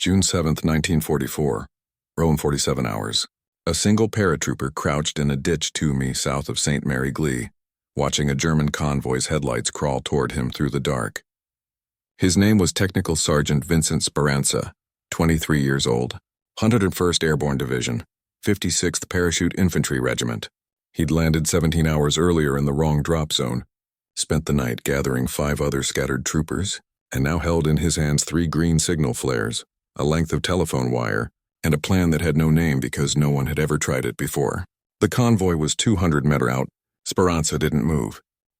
June 7, 1944. Rome 47 hours. A single paratrooper crouched in a ditch 2 mi south of St. Mary Glee, watching a German convoy's headlights crawl toward him through the dark. His name was Technical Sergeant Vincent Sparansa, 23 years old, 101st Airborne Division, 56th Parachute Infantry Regiment. He'd landed 17 hours earlier in the wrong drop zone, spent the night gathering 5 other scattered troopers, and now held in his hands 3 green signal flares, a length of telephone wire, and a plan that had no name because no one had ever tried it before. The convoy was 200 meters out. Sparansa didn't move.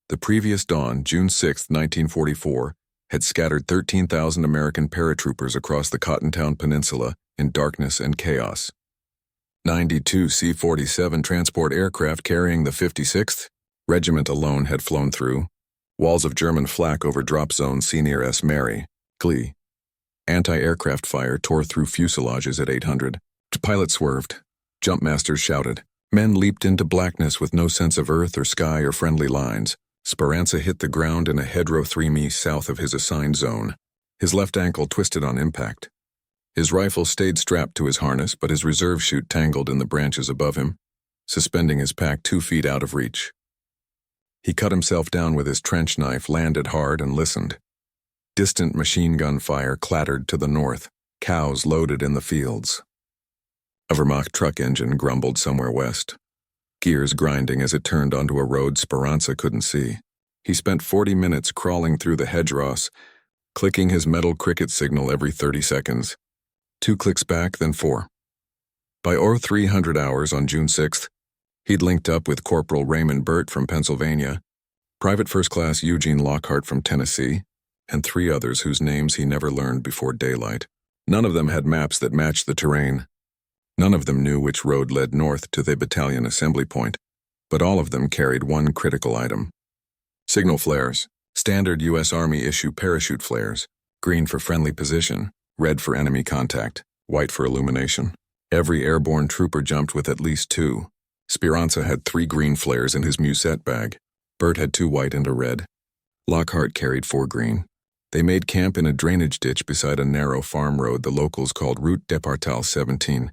The previous dawn, June 6, 1944, had scattered 13,000 American paratroopers across the Cottontown Peninsula in darkness and chaos. 92 C-47 transport aircraft carrying the 56th Regiment alone had flown through. Walls of German flak over drop zone C near S. Mary, Glee. Anti-aircraft fire tore through fuselages at 800. Pilots swerved. Jumpmasters shouted. Men leaped into blackness with no sense of earth or sky or friendly lines. Sparansa hit the ground in a hedgerow 3 mi south of his assigned zone. His left ankle twisted on impact. His rifle stayed strapped to his harness, but his reserve chute tangled in the branches above him, suspending his pack 2 feet out of reach. He cut himself down with his trench knife, landed hard, and listened. Distant machine gun fire clattered to the north, cows loaded in the fields. A Wehrmacht truck engine grumbled somewhere west, gears grinding as it turned onto a road Sparansa couldn't see. He spent 40 minutes crawling through the hedgerows, clicking his metal cricket signal every 30 seconds. 2 clicks back, then 4. By 0300 hours on June 6th, he'd linked up with Corporal Raymond Burt from Pennsylvania, Private First Class Eugene Lockhart from Tennessee, and 3 others whose names he never learned before daylight. None of them had maps that matched the terrain. None of them knew which road led north to the battalion assembly point, but all of them carried one critical item. Signal flares, standard U.S. Army issue parachute flares, green for friendly position, red for enemy contact, white for illumination. Every airborne trooper jumped with at least 2. Sparansa had 3 green flares in his musette bag. Burt had 2 white and a red. Lockhart carried 4 green. They made camp in a drainage ditch beside a narrow farm road the locals called Route Départale 17,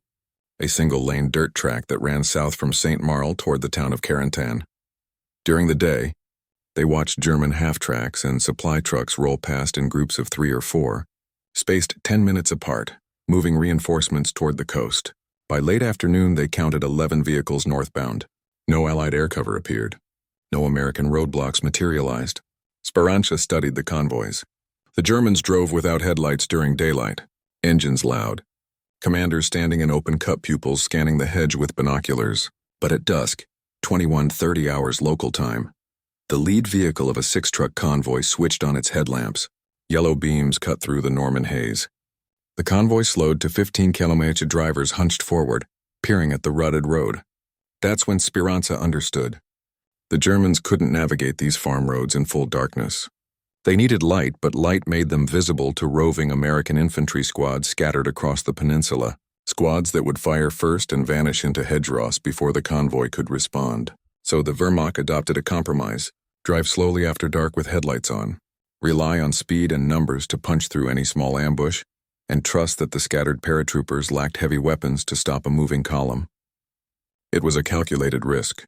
a single-lane dirt track that ran south from St. Marl toward the town of Carentan. During the day, they watched German half-tracks and supply trucks roll past in groups of 3 or 4, spaced 10 minutes apart, moving reinforcements toward the coast. By late afternoon, they counted 11 vehicles northbound. No Allied air cover appeared. No American roadblocks materialized. Sparansa studied the convoys. The Germans drove without headlights during daylight, engines loud. Commanders standing in open-cup pupils scanning the hedge with binoculars. But at dusk, 21:30 hours local time, the lead vehicle of a 6-truck convoy switched on its headlamps. Yellow beams cut through the Norman haze. The convoy slowed to 15 km. Drivers hunched forward, peering at the rutted road. That's when Sparansa understood. The Germans couldn't navigate these farm roads in full darkness. They needed light, but light made them visible to roving American infantry squads scattered across the peninsula, squads that would fire first and vanish into hedgerows before the convoy could respond. So the Wehrmacht adopted a compromise: drive slowly after dark with headlights on, rely on speed and numbers to punch through any small ambush, and trust that the scattered paratroopers lacked heavy weapons to stop a moving column. It was a calculated risk.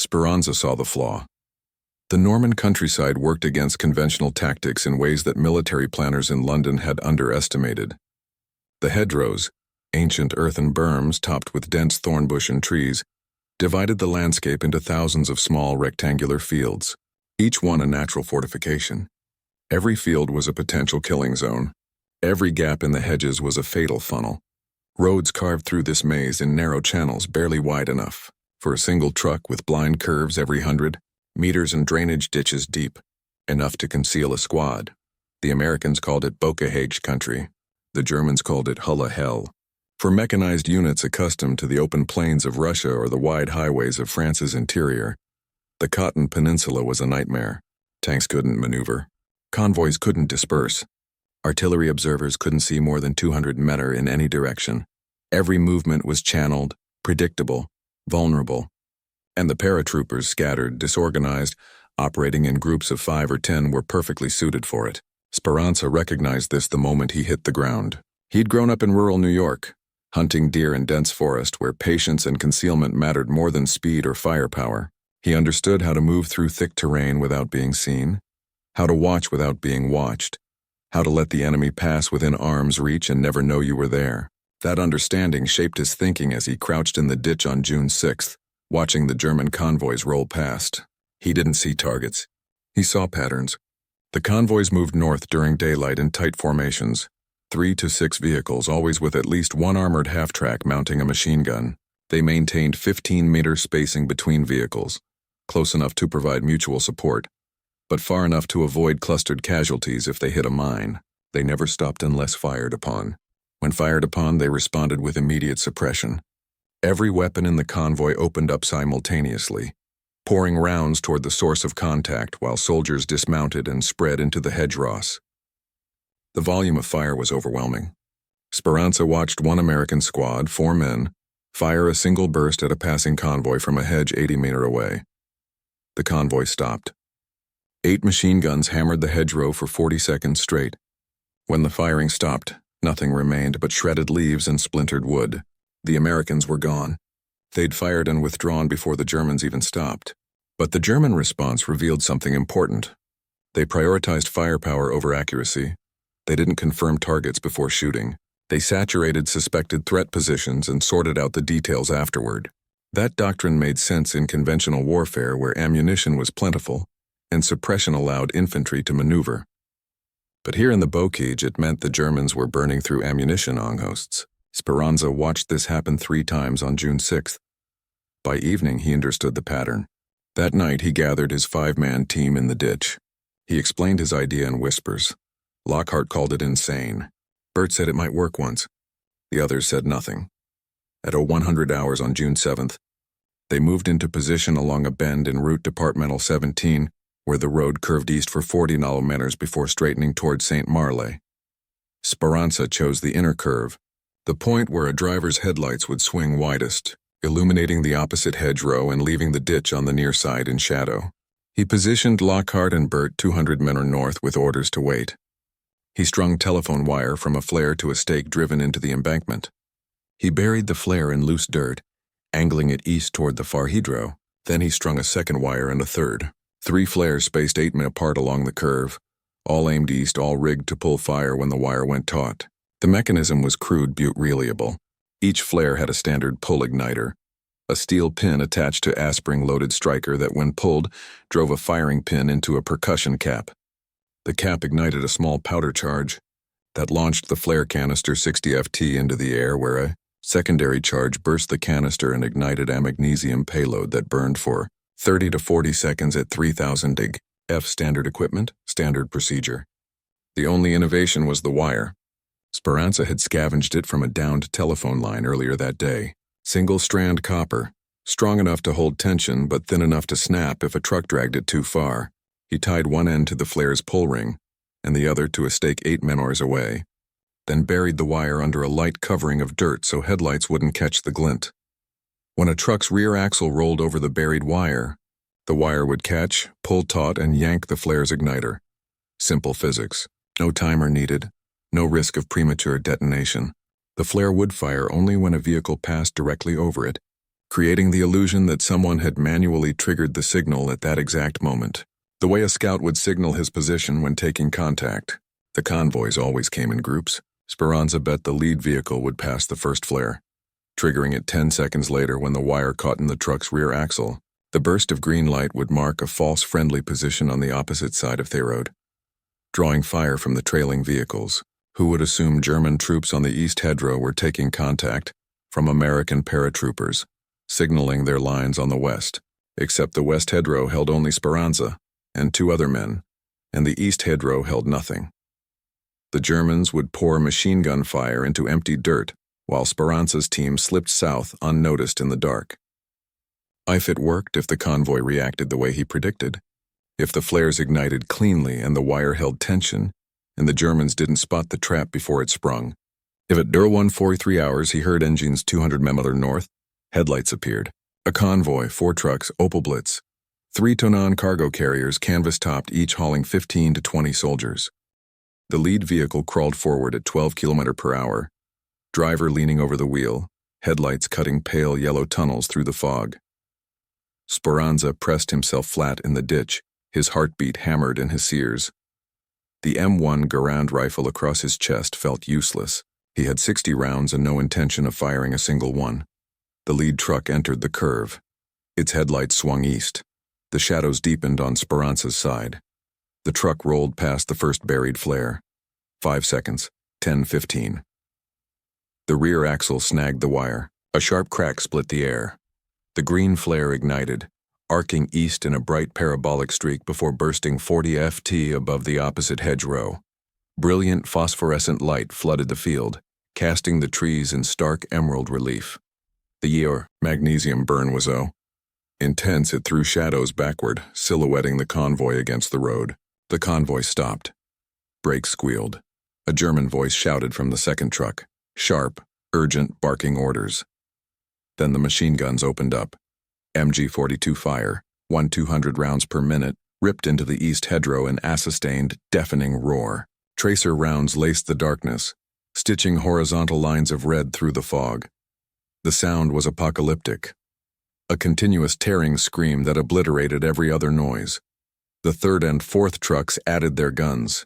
Sparansa saw the flaw. The Norman countryside worked against conventional tactics in ways that military planners in London had underestimated. The hedgerows, ancient earthen berms topped with dense thornbush and trees, divided the landscape into thousands of small rectangular fields, each one a natural fortification. Every field was a potential killing zone. Every gap in the hedges was a fatal funnel. Roads carved through this maze in narrow channels barely wide enough for a single truck, with blind curves every 100 meters and drainage ditches deep, enough to conceal a squad. The Americans called it Bocahage country. The Germans called it Hulla Hell. For mechanized units accustomed to the open plains of Russia or the wide highways of France's interior, the Cotton Peninsula was a nightmare. Tanks couldn't maneuver. Convoys couldn't disperse. Artillery observers couldn't see more than 200 meters in any direction. Every movement was channeled, predictable, vulnerable. And the paratroopers, scattered, disorganized, operating in groups of 5 or 10, were perfectly suited for it. Sparansa recognized this the moment he hit the ground. He'd grown up in rural New York, hunting deer in dense forest where patience and concealment mattered more than speed or firepower. He understood how to move through thick terrain without being seen, how to watch without being watched, how to let the enemy pass within arm's reach and never know you were there. That understanding shaped his thinking as he crouched in the ditch on June 6th, watching the German convoys roll past. He didn't see targets. He saw patterns. The convoys moved north during daylight in tight formations, 3 to 6 vehicles, always with at least one armored half-track mounting a machine gun. They maintained 15-meter spacing between vehicles, close enough to provide mutual support, but far enough to avoid clustered casualties if they hit a mine. They never stopped unless fired upon. When fired upon, they responded with immediate suppression. Every weapon in the convoy opened up simultaneously, pouring rounds toward the source of contact while soldiers dismounted and spread into the hedgerows. The volume of fire was overwhelming. Sparansa watched one American squad, 4 men, fire a single burst at a passing convoy from a hedge 80 meters away. The convoy stopped. 8 machine guns hammered the hedgerow for 40 seconds straight. When the firing stopped, nothing remained but shredded leaves and splintered wood. The Americans were gone. They'd fired and withdrawn before the Germans even stopped. But the German response revealed something important. They prioritized firepower over accuracy. They didn't confirm targets before shooting. They saturated suspected threat positions and sorted out the details afterward. That doctrine made sense in conventional warfare where ammunition was plentiful and suppression allowed infantry to maneuver. But here in the Bocage, it meant the Germans were burning through ammunition anghosts. Sparansa watched this happen 3 times on June 6th. By evening, he understood the pattern. That night, he gathered his 5-man team in the ditch. He explained his idea in whispers. Lockhart called it insane. Bert said it might work once. The others said nothing. At 0100 hours on June 7th, they moved into position along a bend in Route Departmental 17, where the road curved east for 40 kilometers before straightening toward St. Marley. Sparansa chose the inner curve, the point where a driver's headlights would swing widest, illuminating the opposite hedgerow and leaving the ditch on the near side in shadow. He positioned Lockhart and Bert 200 meter north with orders to wait. He strung telephone wire from a flare to a stake driven into the embankment. He buried the flare in loose dirt, angling it east toward the far hedgerow. Then he strung a second wire and a third. 3 flares spaced 8 men apart along the curve, all aimed east, all rigged to pull fire when the wire went taut. The mechanism was crude but reliable. Each flare had a standard pull igniter, a steel pin attached to a spring-loaded striker that, when pulled, drove a firing pin into a percussion cap. The cap ignited a small powder charge that launched the flare canister 60 FT into the air, where a secondary charge burst the canister and ignited a magnesium payload that burned for 30 to 40 seconds at 3000 dig. F standard equipment, standard procedure. The only innovation was the wire. Sparansa had scavenged it from a downed telephone line earlier that day. Single-strand copper, strong enough to hold tension but thin enough to snap if a truck dragged it too far. He tied one end to the flare's pull ring and the other to a stake 8 menors away, then buried the wire under a light covering of dirt so headlights wouldn't catch the glint. When a truck's rear axle rolled over the buried wire, the wire would catch, pull taut, and yank the flare's igniter. Simple physics. No timer needed. No risk of premature detonation. The flare would fire only when a vehicle passed directly over it, creating the illusion that someone had manually triggered the signal at that exact moment. The way a scout would signal his position when taking contact. The convoys always came in groups. Sparansa bet the lead vehicle would pass the first flare, triggering it 10 seconds later when the wire caught in the truck's rear axle. The burst of green light would mark a false friendly position on the opposite side of the road, drawing fire from the trailing vehicles, who would assume German troops on the east hedgerow were taking contact from American paratroopers, signaling their lines on the west. Except the west hedgerow held only Sparansa and 2 other men, and the east hedgerow held nothing. The Germans would pour machine gun fire into empty dirt, while Sparansa's team slipped south unnoticed in the dark. If it worked, if the convoy reacted the way he predicted, if the flares ignited cleanly and the wire held tension, and the Germans didn't spot the trap before it sprung. If at 0143 hours he heard engines 200 meter north, headlights appeared. A convoy, 4 trucks, Opel Blitz, 3 Tonan cargo carriers canvas-topped, each hauling 15 to 20 soldiers. The lead vehicle crawled forward at 12 km per hour, driver leaning over the wheel, headlights cutting pale yellow tunnels through the fog. Sparansa pressed himself flat in the ditch, his heartbeat hammered in his ears. The M1 Garand rifle across his chest felt useless. He had 60 rounds and no intention of firing a single one. The lead truck entered the curve. Its headlights swung east. The shadows deepened on Sparansa's side. The truck rolled past the first buried flare. 5 seconds, 10, 15. The rear axle snagged the wire. A sharp crack split the air. The green flare ignited, arcing east in a bright parabolic streak before bursting 40 ft above the opposite hedgerow. Brilliant phosphorescent light flooded the field, casting the trees in stark emerald relief. The magnesium burn was intense. It threw shadows backward, silhouetting the convoy against the road. The convoy stopped. Brakes squealed. A German voice shouted from the second truck, sharp, urgent, barking orders. Then the machine guns opened up. MG-42 fire, 200 rounds per minute, ripped into the east hedgerow in a sustained, deafening roar. Tracer rounds laced the darkness, stitching horizontal lines of red through the fog. The sound was apocalyptic. A continuous tearing scream that obliterated every other noise. The third and fourth trucks added their guns.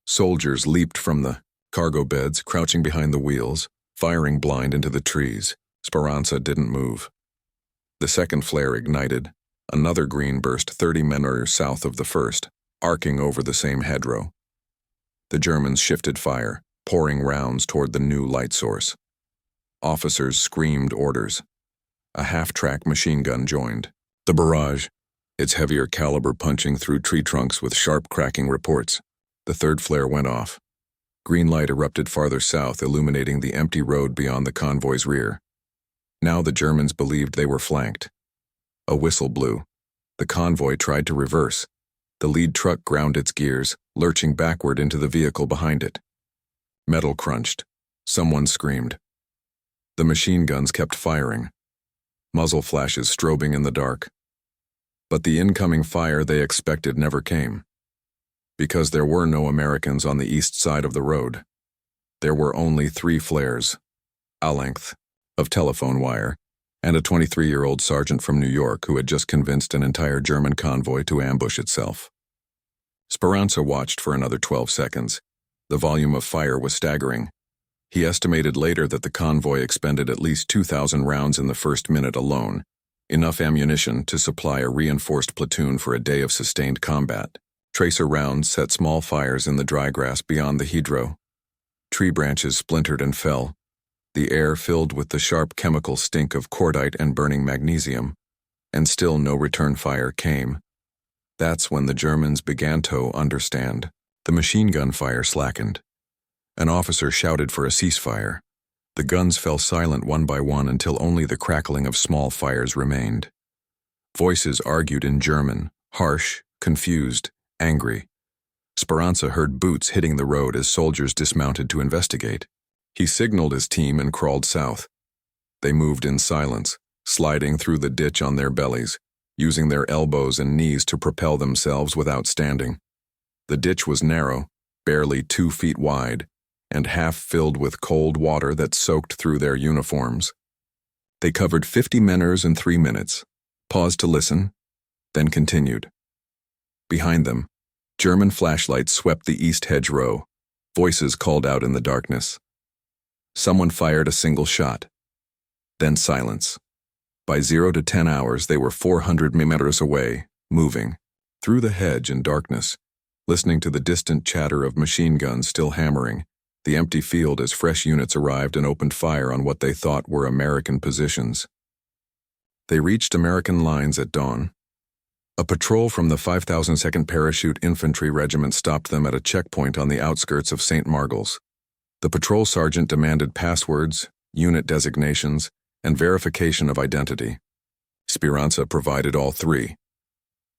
Soldiers leaped from the cargo beds, crouching behind the wheels, firing blind into the trees. Sparansa didn't move. The second flare ignited. Another green burst 30 men south of the first, arcing over the same hedgerow. The Germans shifted fire, pouring rounds toward the new light source. Officers screamed orders. A half-track machine gun joined. The barrage, its heavier caliber punching through tree trunks with sharp cracking reports. The third flare went off. Green light erupted farther south, illuminating the empty road beyond the convoy's rear. Now the Germans believed they were flanked. A whistle blew. The convoy tried to reverse. The lead truck ground its gears, lurching backward into the vehicle behind it. Metal crunched. Someone screamed. The machine guns kept firing, muzzle flashes strobing in the dark. But the incoming fire they expected never came. Because there were no Americans on the east side of the road. There were only 3 flares, a length of telephone wire, and a 23-year-old sergeant from New York who had just convinced an entire German convoy to ambush itself. Sparansa watched for another 12 seconds. The volume of fire was staggering. He estimated later that the convoy expended at least 2,000 rounds in the first minute alone, enough ammunition to supply a reinforced platoon for a day of sustained combat. Tracer rounds set small fires in the dry grass beyond the hedgerow. Tree branches splintered and fell, the air filled with the sharp chemical stink of cordite and burning magnesium, and still no return fire came. That's when the Germans began to understand. The machine gun fire slackened. An officer shouted for a ceasefire. The guns fell silent one by one until only the crackling of small fires remained. Voices argued in German, harsh, confused, angry. Sparansa heard boots hitting the road as soldiers dismounted to investigate. He signaled his team and crawled south. They moved in silence, sliding through the ditch on their bellies, using their elbows and knees to propel themselves without standing. The ditch was narrow, barely 2 feet wide, and half filled with cold water that soaked through their uniforms. They covered 50 meners in 3 minutes, paused to listen, then continued. Behind them, German flashlights swept the east hedgerow. Voices called out in the darkness. Someone fired a single shot. Then silence. By 0 to 10 hours, they were 400 meters away, moving, through the hedge in darkness, listening to the distant chatter of machine guns still hammering, the empty field as fresh units arrived and opened fire on what they thought were American positions. They reached American lines at dawn. A patrol from the 5,002nd Parachute Infantry Regiment stopped them at a checkpoint on the outskirts of St. Margles. The patrol sergeant demanded passwords, unit designations, and verification of identity. Sparansa provided all 3.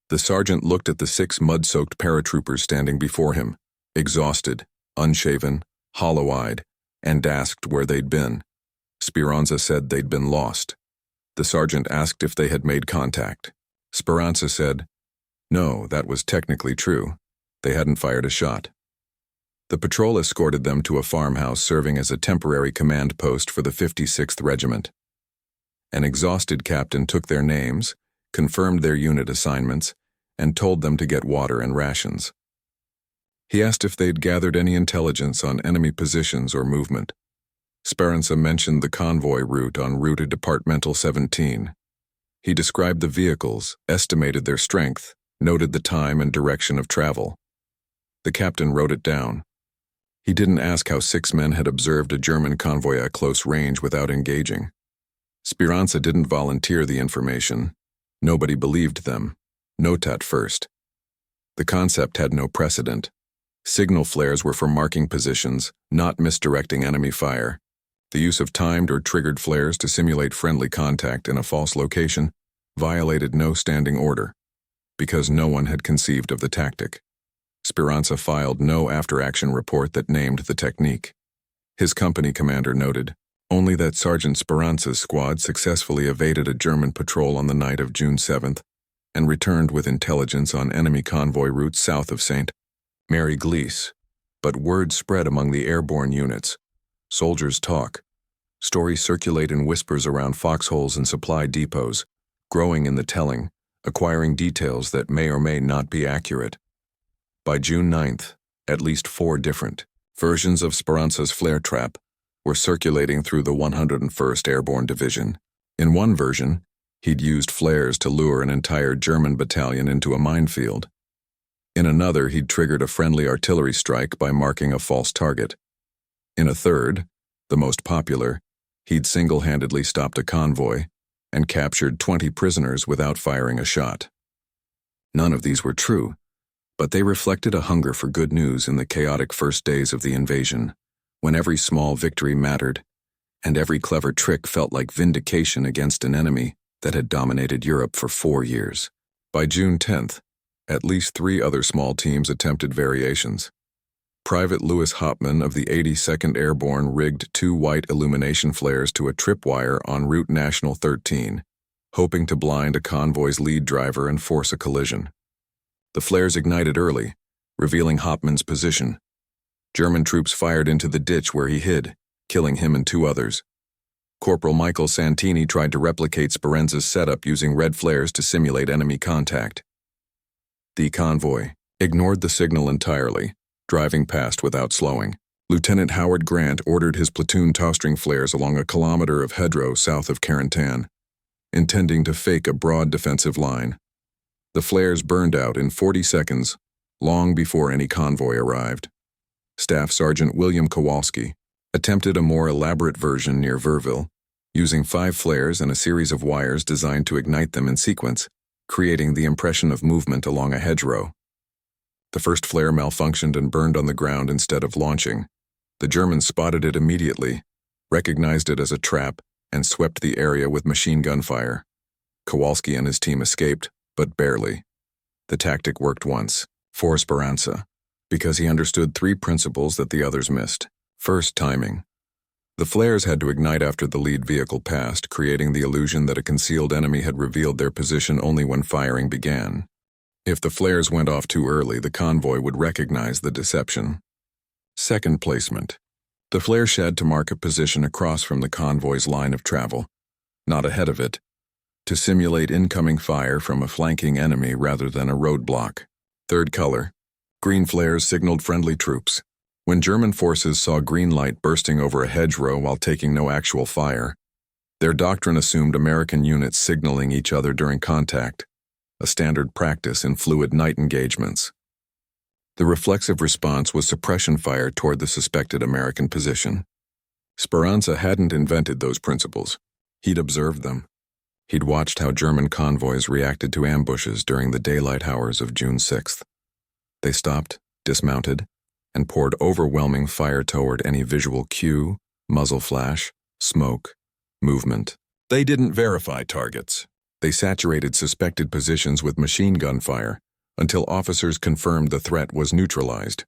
The sergeant looked at the 6 mud-soaked paratroopers standing before him, exhausted, unshaven, hollow-eyed, and asked where they'd been. Sparansa said they'd been lost. The sergeant asked if they had made contact. Sparansa said, no, that was technically true. They hadn't fired a shot. The patrol escorted them to a farmhouse serving as a temporary command post for the 56th Regiment. An exhausted captain took their names, confirmed their unit assignments, and told them to get water and rations. He asked if they'd gathered any intelligence on enemy positions or movement. Sparansa mentioned the convoy route en route to Departmental 17. He described the vehicles, estimated their strength, noted the time and direction of travel. The captain wrote it down. He didn't ask how 6 men had observed a German convoy at close range without engaging. Sparansa didn't volunteer the information. Nobody believed them. Note at first. The concept had no precedent. Signal flares were for marking positions, not misdirecting enemy fire. The use of timed or triggered flares to simulate friendly contact in a false location violated no standing order, because no one had conceived of the tactic. Sparansa filed no after-action report that named the technique. His company commander noted only that Sergeant Sparansa's squad successfully evaded a German patrol on the night of June 7th and returned with intelligence on enemy convoy routes south of St. Mary Glees. But word spread among the airborne units. Soldiers talk. Stories circulate in whispers around foxholes and supply depots, growing in the telling, acquiring details that may or may not be accurate. By June 9th, at least 4 different versions of Sparansa's flare trap were circulating through the 101st Airborne Division. In one version, he'd used flares to lure an entire German battalion into a minefield. In another, he'd triggered a friendly artillery strike by marking a false target. In a third, the most popular, he'd single-handedly stopped a convoy and captured 20 prisoners without firing a shot. None of these were true, but they reflected a hunger for good news in the chaotic first days of the invasion, when every small victory mattered, and every clever trick felt like vindication against an enemy that had dominated Europe for 4 years. By June 10th, at least 3 other small teams attempted variations. Private Louis Hopman of the 82nd Airborne rigged 2 white illumination flares to a tripwire en route National 13, hoping to blind a convoy's lead driver and force a collision. The flares ignited early, revealing Hopman's position. German troops fired into the ditch where he hid, killing him and 2 others. Corporal Michael Santini tried to replicate Sparansa's setup using red flares to simulate enemy contact. The convoy ignored the signal entirely, driving past without slowing. Lieutenant Howard Grant ordered his platoon tow-string flares along a kilometer of hedgerow south of Carentan, intending to fake a broad defensive line. The flares burned out in 40 seconds, long before any convoy arrived. Staff Sergeant William Kowalski attempted a more elaborate version near Verville, using 5 flares and a series of wires designed to ignite them in sequence, creating the impression of movement along a hedgerow. The first flare malfunctioned and burned on the ground instead of launching. The Germans spotted it immediately, recognized it as a trap, and swept the area with machine gun fire. Kowalski and his team escaped, but barely. The tactic worked once, for Sparansa, because he understood 3 principles that the others missed. First, timing. The flares had to ignite after the lead vehicle passed, creating the illusion that a concealed enemy had revealed their position only when firing began. If the flares went off too early, the convoy would recognize the deception. Second, placement. The flare shed to mark a position across from the convoy's line of travel, not ahead of it, to simulate incoming fire from a flanking enemy rather than a roadblock. Third, color. Green flares signaled friendly troops. When German forces saw green light bursting over a hedgerow while taking no actual fire, their doctrine assumed American units signaling each other during contact, a standard practice in fluid night engagements. The reflexive response was suppression fire toward the suspected American position. Sparansa hadn't invented those principles. He'd observed them. He'd watched how German convoys reacted to ambushes during the daylight hours of June 6th. They stopped, dismounted, and poured overwhelming fire toward any visual cue, muzzle flash, smoke, movement. They didn't verify targets. They saturated suspected positions with machine gun fire until officers confirmed the threat was neutralized.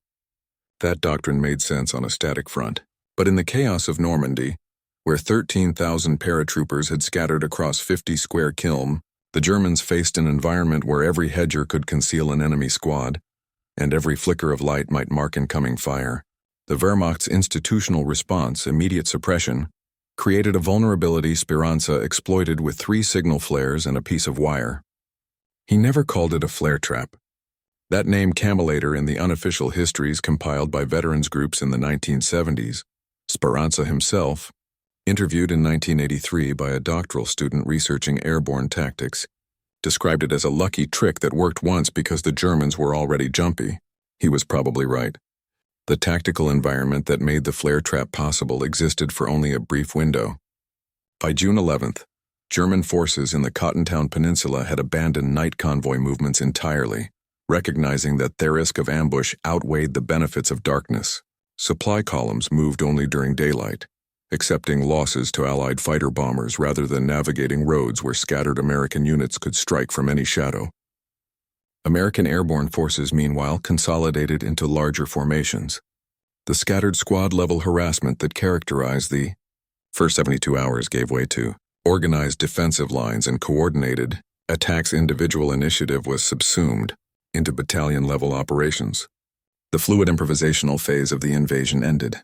That doctrine made sense on a static front, but in the chaos of Normandy, where 13,000 paratroopers had scattered across 50 square kilm, the Germans faced an environment where every hedger could conceal an enemy squad, and every flicker of light might mark incoming fire. The Wehrmacht's institutional response, immediate suppression, created a vulnerability Sparansa exploited with 3 signal flares and a piece of wire. He never called it a flare trap. That name came later in the unofficial histories compiled by veterans groups in the 1970s. Sparansa himself, interviewed in 1983 by a doctoral student researching airborne tactics, described it as a lucky trick that worked once because the Germans were already jumpy. He was probably right. The tactical environment that made the flare trap possible existed for only a brief window. By June 11th, German forces in the Cottontown Peninsula had abandoned night convoy movements entirely, recognizing that their risk of ambush outweighed the benefits of darkness. Supply columns moved only during daylight, accepting losses to Allied fighter bombers rather than navigating roads where scattered American units could strike from any shadow. American airborne forces, meanwhile, consolidated into larger formations. The scattered squad-level harassment that characterized the first 72 hours gave way to organized defensive lines and coordinated attacks. Individual initiative was subsumed into battalion-level operations. The fluid improvisational phase of the invasion ended.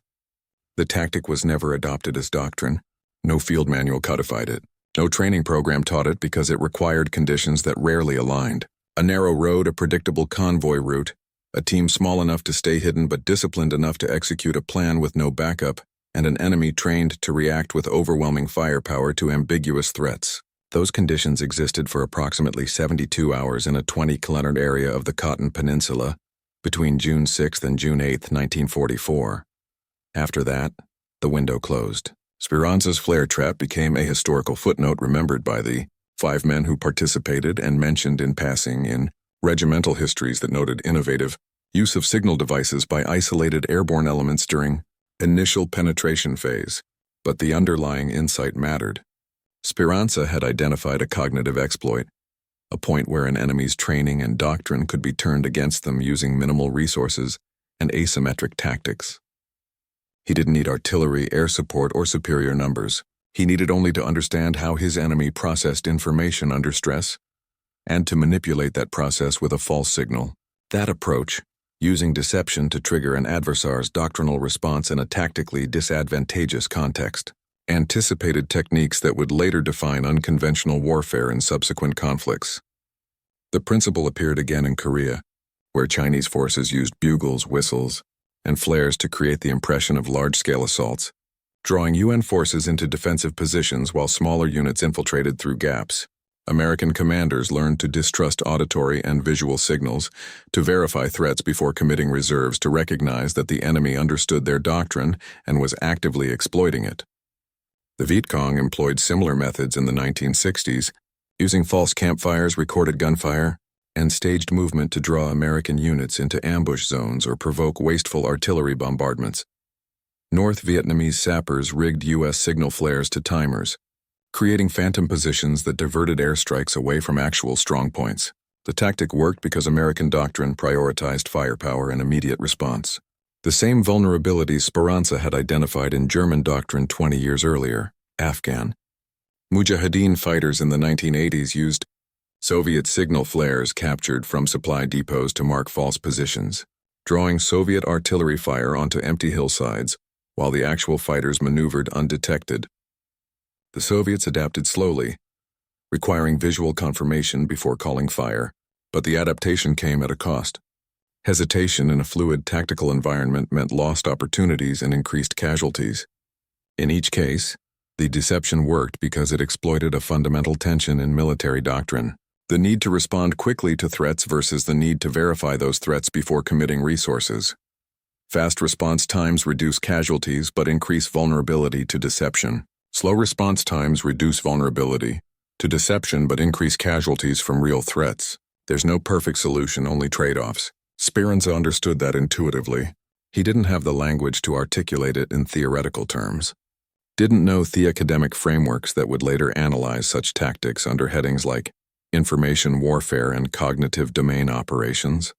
The tactic was never adopted as doctrine. No field manual codified it. No training program taught it because it required conditions that rarely aligned. A narrow road, a predictable convoy route, a team small enough to stay hidden but disciplined enough to execute a plan with no backup, and an enemy trained to react with overwhelming firepower to ambiguous threats. Those conditions existed for approximately 72 hours in a 20-kilometer area of the Cotton Peninsula between June 6 and June 8, 1944. After that, the window closed. Sparansa's flare trap became a historical footnote remembered by the 5 men who participated and mentioned in passing in regimental histories that noted innovative use of signal devices by isolated airborne elements during initial penetration phase. But the underlying insight mattered. Sparansa had identified a cognitive exploit, a point where an enemy's training and doctrine could be turned against them using minimal resources and asymmetric tactics. He didn't need artillery, air support, or superior numbers. He needed only to understand how his enemy processed information under stress, and to manipulate that process with a false signal. That approach, using deception to trigger an adversary's doctrinal response in a tactically disadvantageous context, anticipated techniques that would later define unconventional warfare in subsequent conflicts. The principle appeared again in Korea, where Chinese forces used bugles, whistles, and flares to create the impression of large-scale assaults, drawing UN forces into defensive positions while smaller units infiltrated through gaps. American commanders learned to distrust auditory and visual signals, to verify threats before committing reserves, to recognize that the enemy understood their doctrine and was actively exploiting it. The Viet Cong employed similar methods in the 1960s, using false campfires, recorded gunfire, and staged movement to draw American units into ambush zones or provoke wasteful artillery bombardments. North Vietnamese sappers rigged U.S. signal flares to timers, creating phantom positions that diverted airstrikes away from actual strongpoints. The tactic worked because American doctrine prioritized firepower and immediate response. The same vulnerabilities Sparansa had identified in German doctrine 20 years earlier. Afghan Mujahideen fighters in the 1980s used Soviet signal flares captured from supply depots to mark false positions, drawing Soviet artillery fire onto empty hillsides while the actual fighters maneuvered undetected. The Soviets adapted slowly, requiring visual confirmation before calling fire, but the adaptation came at a cost. Hesitation in a fluid tactical environment meant lost opportunities and increased casualties. In each case, the deception worked because it exploited a fundamental tension in military doctrine: the need to respond quickly to threats versus the need to verify those threats before committing resources. Fast response times reduce casualties but increase vulnerability to deception. Slow response times reduce vulnerability to deception but increase casualties from real threats. There's no perfect solution, only trade-offs. Sparansa understood that intuitively. He didn't have the language to articulate it in theoretical terms. Didn't know the academic frameworks that would later analyze such tactics under headings like information warfare and cognitive domain operations.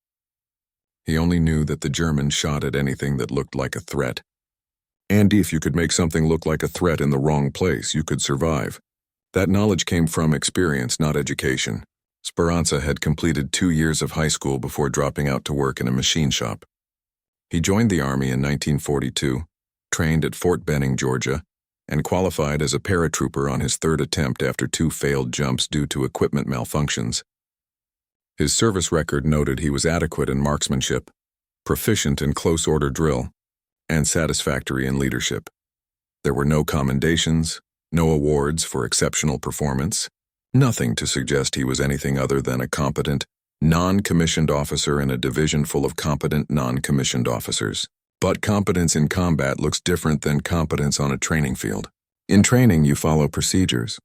He only knew that the Germans shot at anything that looked like a threat. And if you could make something look like a threat in the wrong place, you could survive. That knowledge came from experience, not education. Sparansa had completed 2 years of high school before dropping out to work in a machine shop. He joined the Army in 1942, trained at Fort Benning, Georgia, and qualified as a paratrooper on his third attempt after 2 failed jumps due to equipment malfunctions. His service record noted he was adequate in marksmanship, proficient in close order drill, and satisfactory in leadership. There were no commendations, no awards for exceptional performance, nothing to suggest he was anything other than a competent, non-commissioned officer in a division full of competent non-commissioned officers. But competence in combat looks different than competence on a training field. In training, you follow procedures.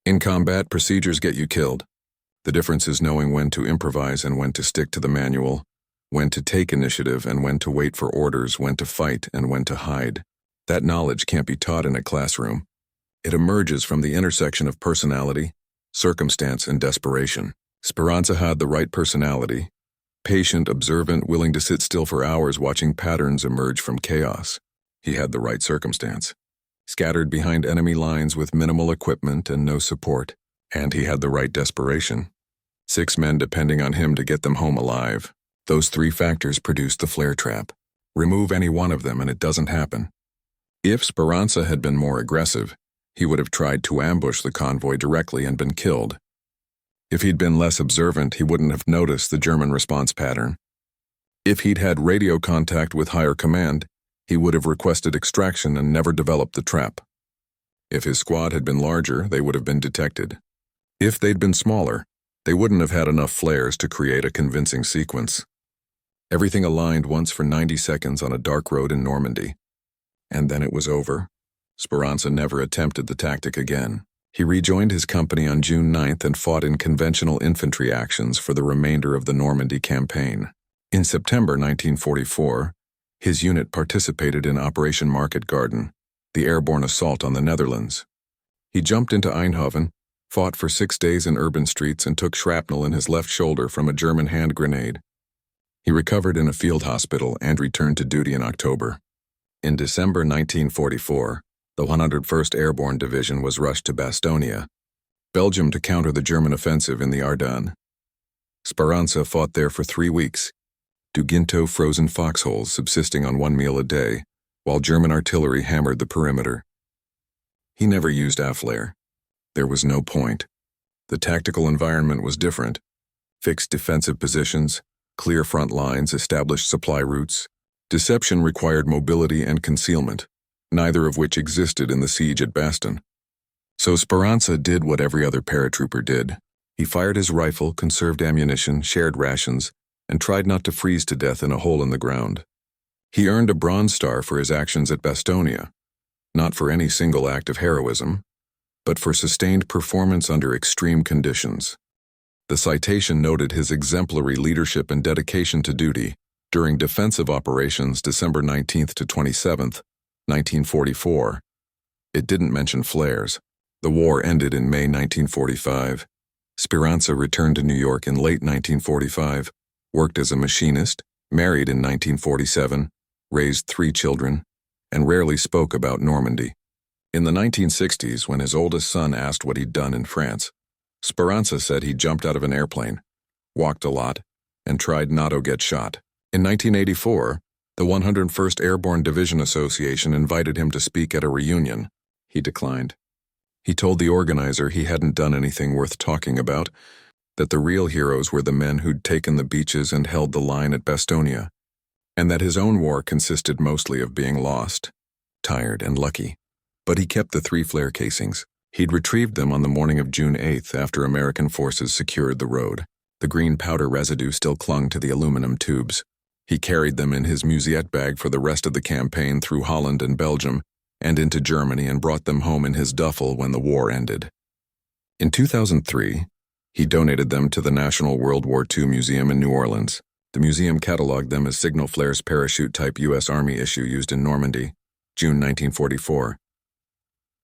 In combat, procedures get you killed. The difference is knowing when to improvise and when to stick to the manual, when to take initiative and when to wait for orders, when to fight and when to hide. That knowledge can't be taught in a classroom. It emerges from the intersection of personality, circumstance, and desperation. Sparansa had the right personality, patient, observant, willing to sit still for hours watching patterns emerge from chaos. He had the right circumstance. Scattered behind enemy lines with minimal equipment and no support. And he had the right desperation. 6 men depending on him to get them home alive. Those 3 factors produced the flare trap. Remove any one of them and it doesn't happen. If Sparansa had been more aggressive, he would have tried to ambush the convoy directly and been killed. If he'd been less observant, he wouldn't have noticed the German response pattern. If he'd had radio contact with higher command, he would have requested extraction and never developed the trap. If his squad had been larger, they would have been detected. If they'd been smaller, they wouldn't have had enough flares to create a convincing sequence. Everything aligned once for 90 seconds on a dark road in Normandy. And then it was over. Sparansa never attempted the tactic again. He rejoined his company on June 9th and fought in conventional infantry actions for the remainder of the Normandy campaign. In September 1944, his unit participated in Operation Market Garden, the airborne assault on the Netherlands. He jumped into Eindhoven, fought for 6 days in urban streets, and took shrapnel in his left shoulder from a German hand grenade. He recovered in a field hospital and returned to duty in October. In December 1944, the 101st Airborne Division was rushed to Bastonia, Belgium, to counter the German offensive in the Ardennes. Sparansa fought there for 3 weeks, Duginto frozen foxholes subsisting on 1 meal a day, while German artillery hammered the perimeter. He never used a flare. There was no point. The tactical environment was different. Fixed defensive positions, clear front lines, established supply routes. Deception required mobility and concealment, neither of which existed in the siege at Bastogne. So Sparansa did what every other paratrooper did. He fired his rifle, conserved ammunition, shared rations, and tried not to freeze to death in a hole in the ground. He earned a Bronze Star for his actions at Bastonia, not for any single act of heroism, but for sustained performance under extreme conditions. The citation noted his exemplary leadership and dedication to duty during defensive operations December 19th to 27th, 1944. It didn't mention flares. The war ended in May 1945. Sparansa returned to New York in late 1945, worked as a machinist, married in 1947, raised 3 children, and rarely spoke about Normandy. In the 1960s, when his oldest son asked what he'd done in France, Sparansa said he jumped out of an airplane, walked a lot, and tried not to get shot. In 1984, the 101st Airborne Division Association invited him to speak at a reunion. He declined. He told the organizer he hadn't done anything worth talking about, that the real heroes were the men who'd taken the beaches and held the line at Bastonia, and that his own war consisted mostly of being lost, tired, and lucky. But he kept the 3 flare casings. He'd retrieved them on the morning of June 8th after American forces secured the road. The green powder residue still clung to the aluminum tubes. He carried them in his musette bag for the rest of the campaign through Holland and Belgium, and into Germany, and brought them home in his duffel when the war ended. In 2003, he donated them to the National World War II Museum in New Orleans. The museum cataloged them as signal flares, parachute-type U.S. Army issue used in Normandy, June 1944.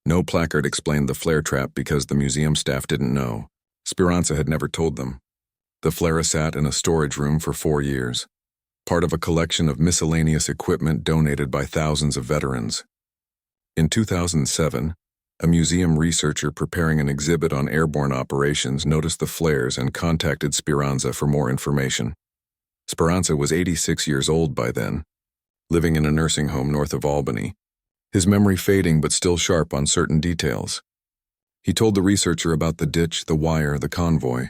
No placard explained the flare trap because the museum staff didn't know. Sparansa had never told them. The flare sat in a storage room for 4 years, part of a collection of miscellaneous equipment donated by thousands of veterans. In 2007, a museum researcher preparing an exhibit on airborne operations noticed the flares and contacted Sparansa for more information. Sparansa was 86 years old by then, living in a nursing home north of Albany, his memory fading but still sharp on certain details. He told the researcher about the ditch, the wire, the convoy.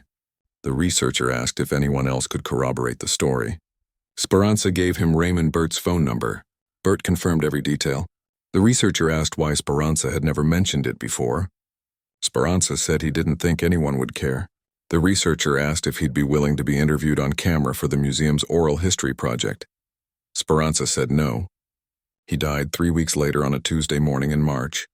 The researcher asked if anyone else could corroborate the story. Sparansa gave him Raymond Burt's phone number. Burt confirmed every detail. The researcher asked why Sparansa had never mentioned it before. Sparansa said he didn't think anyone would care. The researcher asked if he'd be willing to be interviewed on camera for the museum's oral history project. Sparansa said no. He died 3 weeks later on a Tuesday morning in March,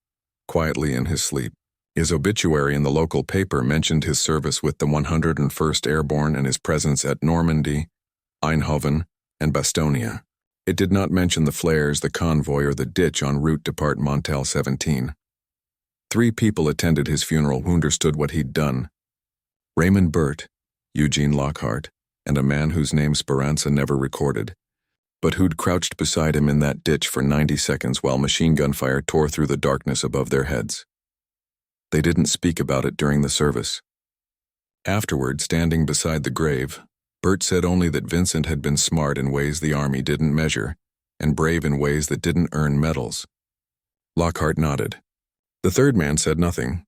quietly in his sleep. His obituary in the local paper mentioned his service with the 101st Airborne and his presence at Normandy, Eindhoven, and Bastonia. It did not mention the flares, the convoy, or the ditch en route to Part Montel 17. 3 people attended his funeral who understood what he'd done. Raymond Burt, Eugene Lockhart, and a man whose name Sparansa never recorded, but who'd crouched beside him in that ditch for 90 seconds while machine gun fire tore through the darkness above their heads. They didn't speak about it during the service. Afterward, standing beside the grave, Burt said only that Vincent had been smart in ways the Army didn't measure, and brave in ways that didn't earn medals. Lockhart nodded. The third man said nothing.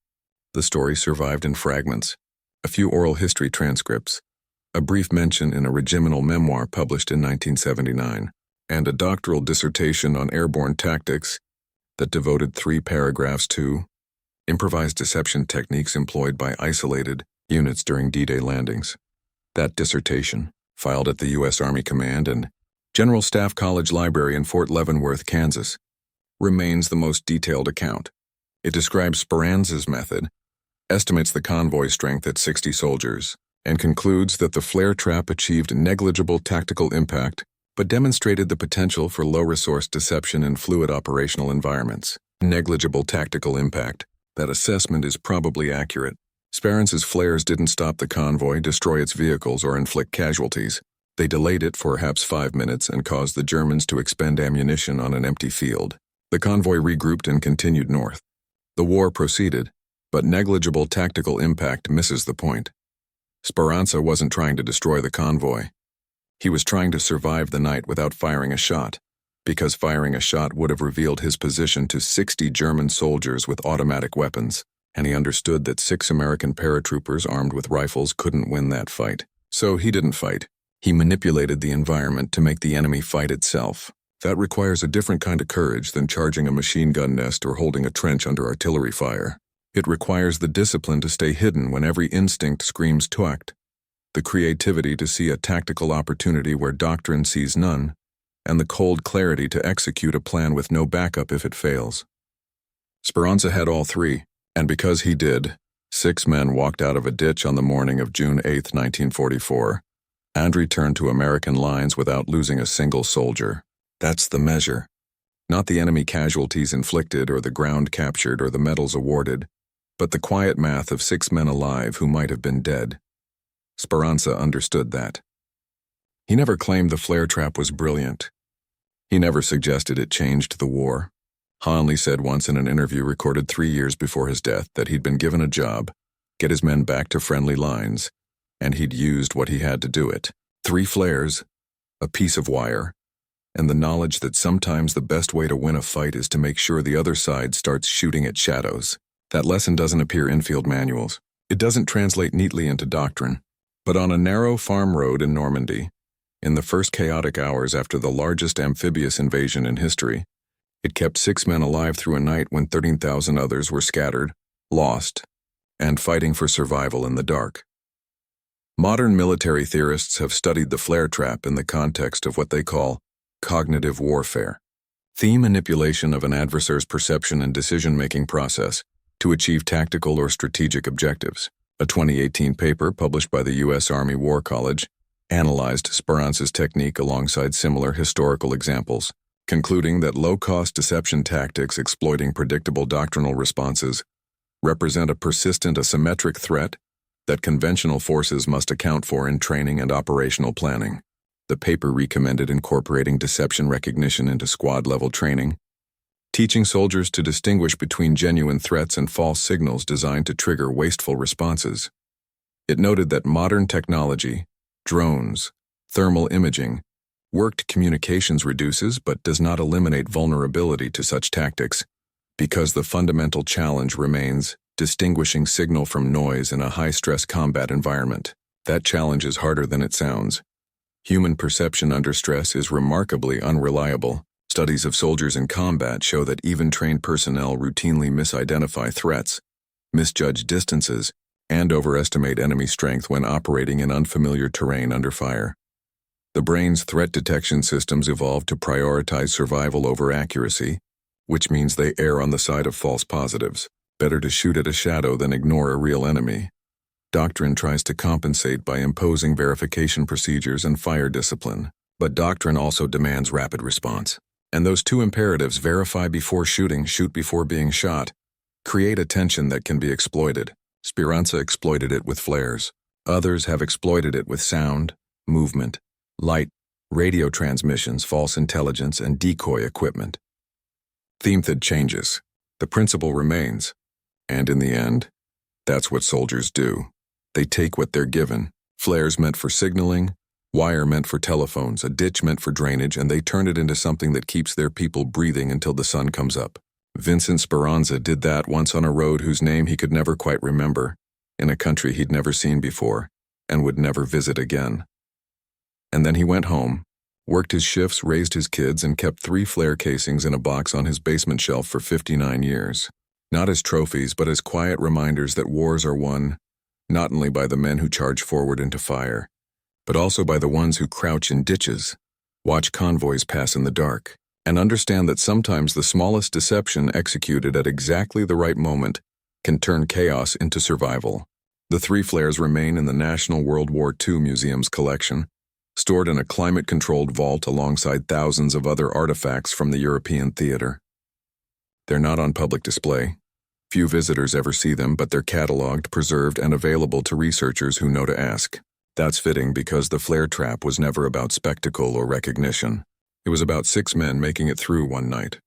The story survived in fragments, a few oral history transcripts, a brief mention in a regimental memoir published in 1979, and a doctoral dissertation on airborne tactics that devoted 3 paragraphs to improvised deception techniques employed by isolated units during D-Day landings. That dissertation, filed at the U.S. Army Command and General Staff College Library in Fort Leavenworth, Kansas, remains the most detailed account. It describes Sparansa's method, estimates the convoy strength at 60 soldiers, and concludes that the flare trap achieved negligible tactical impact but demonstrated the potential for low-resource deception in fluid operational environments. Negligible tactical impact. That assessment is probably accurate. Sparansa's flares didn't stop the convoy, destroy its vehicles, or inflict casualties. They delayed it for perhaps 5 minutes and caused the Germans to expend ammunition on an empty field. The convoy regrouped and continued north. The war proceeded, but negligible tactical impact misses the point. Sparansa wasn't trying to destroy the convoy. He was trying to survive the night without firing a shot, because firing a shot would have revealed his position to 60 German soldiers with automatic weapons, and he understood that 6 American paratroopers armed with rifles couldn't win that fight. So he didn't fight. He manipulated the environment to make the enemy fight itself. That requires a different kind of courage than charging a machine gun nest or holding a trench under artillery fire. It requires the discipline to stay hidden when every instinct screams to act, the creativity to see a tactical opportunity where doctrine sees none, and the cold clarity to execute a plan with no backup if it fails. Sparansa had all 3, and because he did, 6 men walked out of a ditch on the morning of June 8, 1944, and returned to American lines without losing a single soldier. That's the measure. Not the enemy casualties inflicted or the ground captured or the medals awarded, but the quiet math of 6 men alive who might have been dead. Sparansa understood that. He never claimed the flare trap was brilliant. He never suggested it changed the war. Hanley said once in an interview recorded 3 years before his death that he'd been given a job, get his men back to friendly lines, and he'd used what he had to do it. 3 flares, a piece of wire, and the knowledge that sometimes the best way to win a fight is to make sure the other side starts shooting at shadows. That lesson doesn't appear in field manuals. It doesn't translate neatly into doctrine. But on a narrow farm road in Normandy, in the first chaotic hours after the largest amphibious invasion in history, it kept 6 men alive through a night when 13,000 others were scattered, lost, and fighting for survival in the dark. Modern military theorists have studied the flare trap in the context of what they call cognitive warfare, the manipulation of an adversary's perception and decision-making process to achieve tactical or strategic objectives. A 2018 paper published by the U.S. Army War College analyzed Sparansa's technique alongside similar historical examples, concluding that low-cost deception tactics exploiting predictable doctrinal responses represent a persistent asymmetric threat that conventional forces must account for in training and operational planning. The paper recommended incorporating deception recognition into squad-level training, teaching soldiers to distinguish between genuine threats and false signals designed to trigger wasteful responses. It noted that modern technology, drones, thermal imaging, Worked communications reduces but does not eliminate vulnerability to such tactics, because the fundamental challenge remains distinguishing signal from noise in a high-stress combat environment. That challenge is harder than it sounds. Human perception under stress is remarkably unreliable. Studies of soldiers in combat show that even trained personnel routinely misidentify threats, misjudge distances, and overestimate enemy strength when operating in unfamiliar terrain under fire. The brain's threat detection systems evolved to prioritize survival over accuracy, which means they err on the side of false positives. Better to shoot at a shadow than ignore a real enemy. Doctrine tries to compensate by imposing verification procedures and fire discipline, but doctrine also demands rapid response. And those two imperatives, verify before shooting, shoot before being shot, create a tension that can be exploited. Sparansa exploited it with flares. Others have exploited it with sound, movement, light, radio transmissions, false intelligence, and decoy equipment. The method changes. The principle remains. And in the end, that's what soldiers do. They take what they're given. Flares meant for signaling, wire meant for telephones, a ditch meant for drainage, and they turn it into something that keeps their people breathing until the sun comes up. Vincent Sparansa did that once on a road whose name he could never quite remember, in a country he'd never seen before, and would never visit again. And then he went home, worked his shifts, raised his kids, and kept 3 flare casings in a box on his basement shelf for 59 years. Not as trophies, but as quiet reminders that wars are won, not only by the men who charge forward into fire, but also by the ones who crouch in ditches, watch convoys pass in the dark, and understand that sometimes the smallest deception executed at exactly the right moment can turn chaos into survival. The 3 flares remain in the National World War II Museum's collection, stored in a climate-controlled vault alongside thousands of other artifacts from the European theater. They're not on public display. Few visitors ever see them, but they're cataloged, preserved, and available to researchers who know to ask. That's fitting because the flare trap was never about spectacle or recognition. It was about 6 men making it through one night.